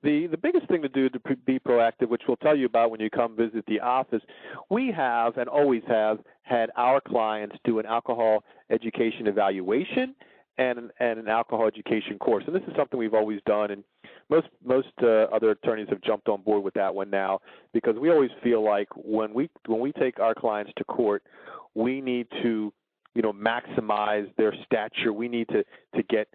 the biggest thing to do to be proactive, which we'll tell you about when you come visit the office, we have and always have had our clients do an alcohol education evaluation and an alcohol education course. And this is something we've always done, and most other attorneys have jumped on board with that one now, because we always feel like when we take our clients to court, we need to maximize their stature. We need to get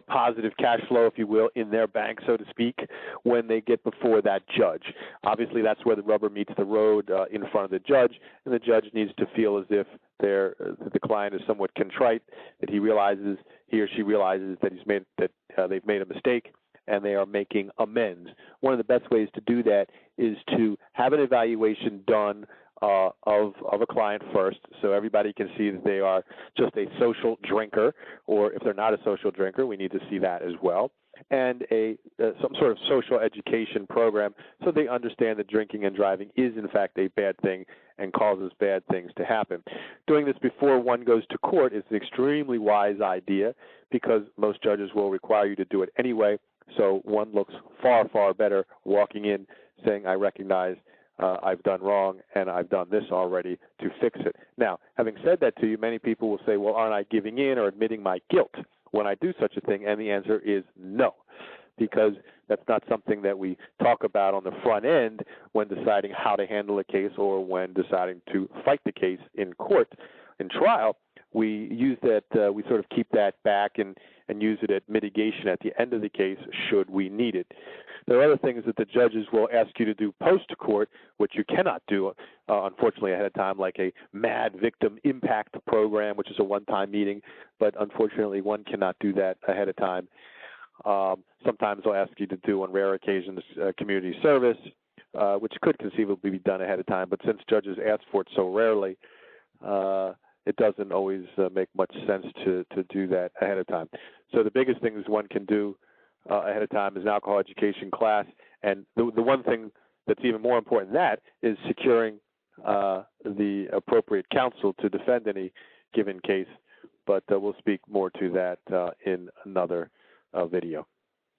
positive cash flow, if you will, in their bank, so to speak, when they get before that judge. Obviously, that's where the rubber meets the road in front of the judge, and the judge needs to feel as if the client is somewhat contrite, that he or she realizes that they've made a mistake and they are making amends. One of the best ways to do that is to have an evaluation done of a client first, so everybody can see that they are just a social drinker, or if they're not a social drinker, we need to see that as well, and some sort of social education program so they understand that drinking and driving is in fact a bad thing and causes bad things to happen. Doing this before one goes to court is an extremely wise idea, because most judges will require you to do it anyway, so one looks far, far better walking in saying, I recognize I've done wrong and I've done this already to fix it. Now, having said that to you, many people will say, well, aren't I giving in or admitting my guilt when I do such a thing? And the answer is no, because that's not something that we talk about on the front end when deciding how to handle a case or when deciding to fight the case in court, in trial. We use that, we sort of keep that back and use it at mitigation at the end of the case should we need it. There are other things that the judges will ask you to do post-court, which you cannot do, unfortunately, ahead of time, like a MAD victim impact program, which is a one-time meeting, but unfortunately one cannot do that ahead of time. Sometimes they'll ask you to do, on rare occasions, community service, which could conceivably be done ahead of time, but since judges ask for it so rarely, it doesn't always make much sense to do that ahead of time. So the biggest things one can do ahead of time is an alcohol education class, and the one thing that's even more important than that is securing the appropriate counsel to defend any given case, but we'll speak more to that in another video.